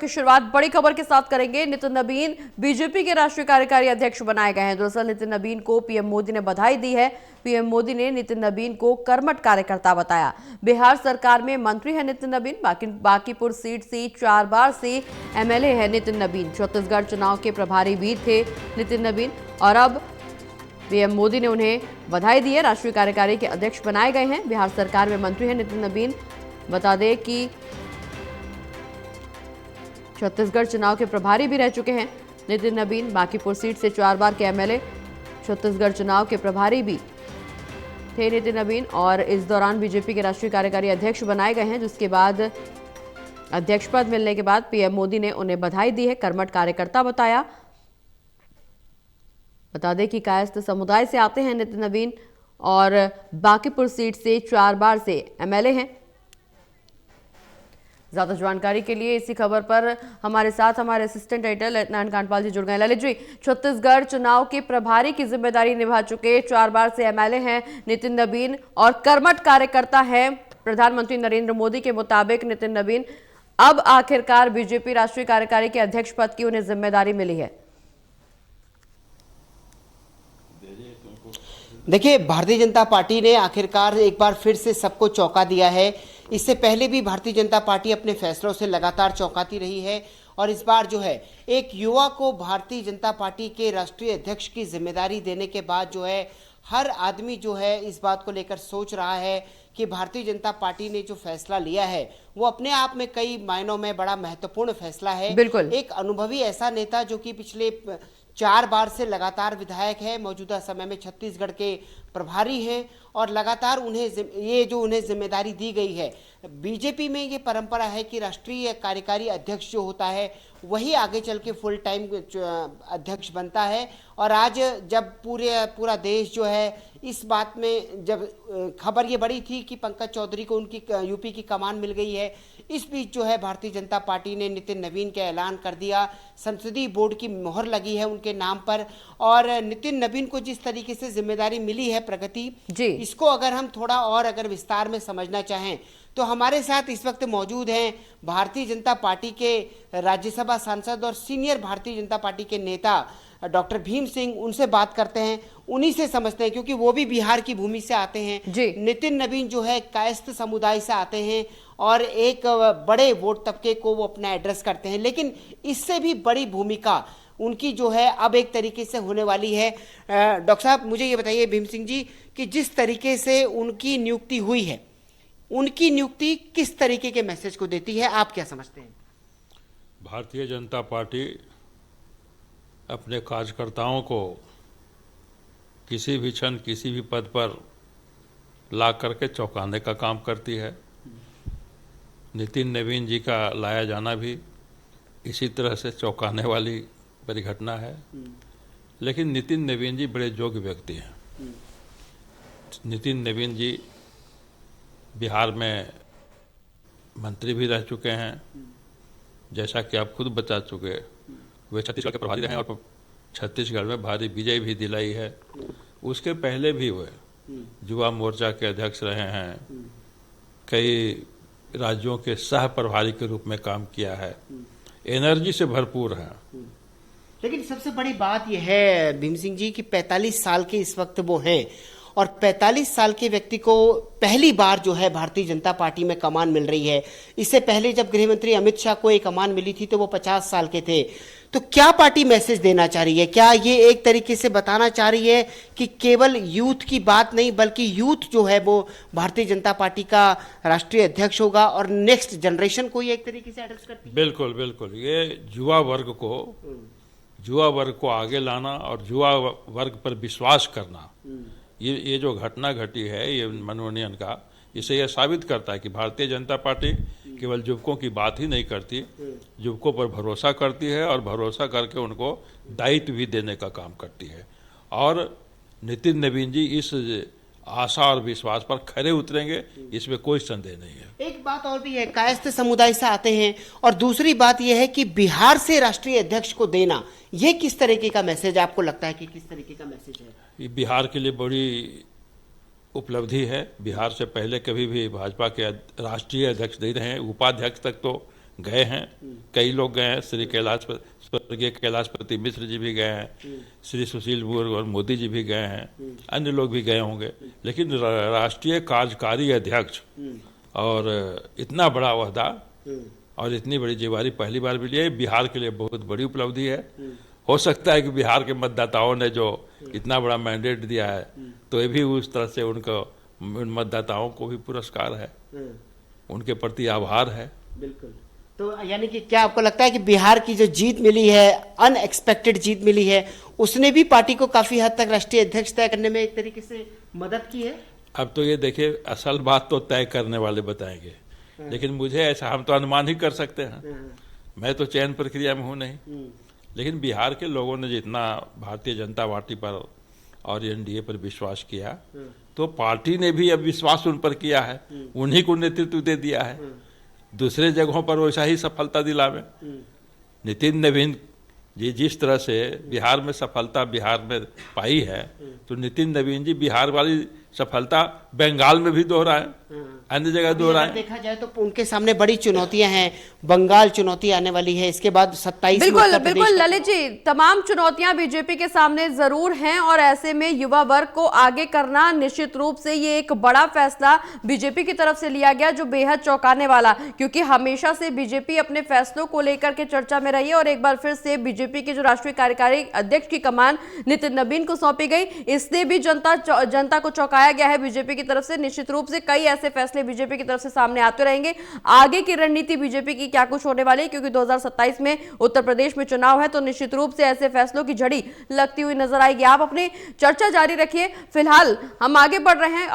की शुरुआत बड़ी खबर के साथ करेंगे। नितिन नबीन बीजेपी के राष्ट्रीय कार्यकारी अध्यक्ष बनाए गए हैं। दरअसल नितिन नबीन को पीएम मोदी ने बधाई दी है। पीएम मोदी ने नितिन नबीन को कर्मठ कार्यकर्ता बताया। बिहार सरकार में मंत्री है नितिन नबीन। बांकीपुर सीट से 4 बार से एमएलए है नितिन नबीन। छत्तीसगढ़ चुनाव के प्रभारी भी थे नितिन नबीन और अब पीएम मोदी ने उन्हें बधाई दी है। राष्ट्रीय कार्यकारी के अध्यक्ष बनाए गए हैं। बिहार सरकार में मंत्री है नितिन नबीन। बता दें कि छत्तीसगढ़ चुनाव के प्रभारी भी रह चुके हैं नितिन नबीन। बांकीपुर सीट से 4 बार के एमएलए, छत्तीसगढ़ चुनाव के प्रभारी भी थे नितिन नबीन और इस दौरान बीजेपी के राष्ट्रीय कार्यकारी अध्यक्ष बनाए गए हैं। जिसके बाद अध्यक्ष पद मिलने के बाद पीएम मोदी ने उन्हें बधाई दी है, कर्मठ कार्यकर्ता बताया। बता दें कि कायस्थ समुदाय से आते हैं नितिन नबीन और बांकीपुर सीट से 4 बार से एमएलए हैं। ज्यादा जानकारी के लिए इसी खबर पर हमारे साथ हमारे असिस्टेंट एडिटर ललित नारायण कांडपाल जी जुड़ गए। ललित जी, छत्तीसगढ़ चुनाव के प्रभारी की जिम्मेदारी निभा चुके 4 बार से एमएलए हैं नितिन नबीन और कर्मठ कार्यकर्ता हैं प्रधानमंत्री नरेंद्र मोदी के मुताबिक नितिन नबीन। अब आखिरकार बीजेपी राष्ट्रीय कार्यकारी के अध्यक्ष पद की उन्हें जिम्मेदारी मिली है। देखिए, भारतीय जनता पार्टी ने आखिरकार एक बार फिर से सबको चौंका दिया है। इससे पहले भी भारतीय जनता पार्टी अपने फैसलों से लगातार चौंकाती रही है और इस बार जो है एक युवा को भारतीय जनता पार्टी के राष्ट्रीय अध्यक्ष की जिम्मेदारी देने के बाद जो है हर आदमी जो है इस बात को लेकर सोच रहा है कि भारतीय जनता पार्टी ने जो फैसला लिया है वो अपने आप में कई मायनों में बड़ा महत्वपूर्ण फैसला है। बिल्कुल, एक अनुभवी ऐसा नेता जो कि पिछले 4 बार से लगातार विधायक है, मौजूदा समय में छत्तीसगढ़ के प्रभारी हैं और लगातार उन्हें जिम्मेदारी दी गई है। बीजेपी में ये परंपरा है कि राष्ट्रीय कार्यकारी अध्यक्ष जो होता है वही आगे चल के फुल टाइम अध्यक्ष बनता है। और आज जब पूरा देश जो है इस बात में, जब खबर ये बड़ी थी कि पंकज चौधरी को उनकी यूपी की कमान मिल गई है, इस बीच जो है भारतीय जनता पार्टी ने नितिन नबीन का ऐलान कर दिया। संसदीय बोर्ड की मोहर लगी है उनके नाम पर और नितिन नबीन को जिस तरीके से जिम्मेदारी मिली है प्रगति जी, इसको अगर हम थोड़ा और अगर विस्तार में समझना चाहें तो हमारे साथ इस वक्त मौजूद हैं भारतीय जनता पार्टी के राज्यसभा सांसद और सीनियर भारतीय जनता पार्टी के नेता डॉक्टर भीम सिंह। उनसे बात करते हैं, उन्हीं से समझते हैं क्योंकि वो भी बिहार की भूमि से आते हैं जी। नितिन नबीन जो है कायस्थ समुदाय से आते हैं और एक बड़े वोट तबके को वो अपना एड्रेस करते हैं, लेकिन इससे भी बड़ी भूमिका उनकी जो है अब एक तरीके से होने वाली है। डॉक्टर साहब, मुझे ये बताइए भीम सिंह जी कि जिस तरीके से उनकी नियुक्ति हुई है, उनकी नियुक्ति किस तरीके के मैसेज को देती है, आप क्या समझते हैं? भारतीय जनता पार्टी अपने कार्यकर्ताओं को किसी भी क्षण किसी भी पद पर ला करके चौंकाने का काम करती है। नितिन नबीन जी का लाया जाना भी इसी तरह से चौंकाने वाली परिघटना है। लेकिन नितिन नबीन जी बड़े योग्य व्यक्ति हैं। नितिन नबीन जी बिहार में मंत्री भी रह चुके हैं, जैसा कि आप खुद बता चुके। वे छत्तीसगढ़ के प्रभारी रहे और छत्तीसगढ़ में भारी विजय भी दिलाई है। उसके पहले भी वे युवा मोर्चा के अध्यक्ष रहे हैं, कई राज्यों के सह प्रभारी के रूप में काम किया है, एनर्जी से भरपूर हैं। लेकिन सबसे बड़ी बात यह है भीम सिंह जी कि 45 साल के इस वक्त वो हैं और 45 साल के व्यक्ति को पहली बार जो है भारतीय जनता पार्टी में कमान मिल रही है। इससे पहले जब गृह मंत्री अमित शाह को एक कमान मिली थी तो वो 50 साल के थे। तो क्या पार्टी मैसेज देना चाह रही है? क्या ये एक तरीके से बताना चाह रही है कि केवल यूथ की बात नहीं बल्कि यूथ जो है वो भारतीय जनता पार्टी का राष्ट्रीय अध्यक्ष होगा और नेक्स्ट जनरेशन को ये एक तरीके से एड्रेस करती है? बिल्कुल बिल्कुल, ये युवा वर्ग को आगे लाना और युवा वर्ग पर विश्वास करना, ये जो घटना घटी है ये मनोनयन का, इसे यह साबित करता है कि भारतीय जनता पार्टी केवल युवकों की बात ही नहीं करती, युवकों पर भरोसा करती है और भरोसा करके उनको दायित्व भी देने का काम करती है। और नितिन नबीन जी इस आशा और विश्वास पर खरे उतरेंगे, इसमें कोई संदेह नहीं है। एक बात और भी है, कायस्थ समुदाय से आते हैं और दूसरी बात यह है कि बिहार से राष्ट्रीय अध्यक्ष को देना, ये किस तरीके का मैसेज आपको लगता है कि किस तरीके का मैसेज है? ये बिहार के लिए बड़ी उपलब्धि है। बिहार से पहले कभी भी भाजपा के राष्ट्रीय अध्यक्ष नहीं रहे, उपाध्यक्ष तक तो गए हैं, कई लोग गए हैं, श्री स्वर्गीय कैलाशपति मिश्र जी भी गए हैं, श्री सुशील बोर और मोदी जी भी गए हैं, अन्य लोग भी गए होंगे, लेकिन राष्ट्रीय कार्यकारी अध्यक्ष और इतना बड़ा ओहदा और इतनी बड़ी जिम्मेदारी पहली बार मिली है। बिहार के लिए बहुत बड़ी उपलब्धि है। हो सकता है कि बिहार के मतदाताओं ने जो इतना बड़ा मैंडेट दिया है तो ये भी उस तरह से उनको, उन मतदाताओं को भी पुरस्कार है, उनके प्रति आभार है। बिल्कुल। तो यानी कि क्या आपको लगता है कि बिहार की जो जीत मिली है, अनएक्सपेक्टेड जीत मिली है, उसने भी पार्टी को काफी हद तक राष्ट्रीय अध्यक्ष तय करने में एक तरीके से मदद की है? अब तो ये देखिए, असल बात तो तय करने वाले बताएंगे, लेकिन मुझे ऐसा, हम तो अनुमान ही कर सकते हैं, मैं तो चयन प्रक्रिया में हूँ नहीं। लेकिन बिहार के लोगों ने जितना भारतीय जनता पार्टी पर और एनडीए पर विश्वास किया, तो पार्टी ने भी अब विश्वास उन पर किया है, उन्हीं को नेतृत्व दे दिया है। दूसरे जगहों पर वैसा ही सफलता दिलावे। नितिन नवीन जी जिस तरह से बिहार में सफलता बिहार में पाई है, तो नितिन नवीन जी बिहार वाली सफलता बंगाल में भी दोहराए, अन्य जगह दोहराए। देखा जाए तो उनके सामने बड़ी चुनौतियां हैं, बंगाल चुनौती आने वाली है, इसके बाद 27 बिल्कुल ललित जी, तमाम चुनौतियां बीजेपी के सामने जरूर हैं और ऐसे में युवा वर्ग को आगे करना निश्चित रूप से ये एक बड़ा फैसला बीजेपी की तरफ से लिया गया, जो बेहद चौंकाने वाला, क्योंकि हमेशा से बीजेपी अपने फैसलों को लेकर के चर्चा में रही है और एक बार फिर से बीजेपी के जो राष्ट्रीय कार्यकारी अध्यक्ष की कमान नितिन नवीन को सौंपी गई, इसने भी जनता को चौंकाया गया है बीजेपी की तरफ से। निश्चित रूप से कई ऐसे फैसले बीजेपी की तरफ से सामने आते रहेंगे। आगे की रणनीति बीजेपी की क्या कुछ होने वाली है, क्योंकि 2027 में उत्तर प्रदेश में चुनाव है, तो निश्चित रूप से ऐसे फैसलों की झड़ी लगती हुई नजर आएगी। आप अपनी चर्चा जारी रखिए, फिलहाल हम आगे बढ़ रहे हैं।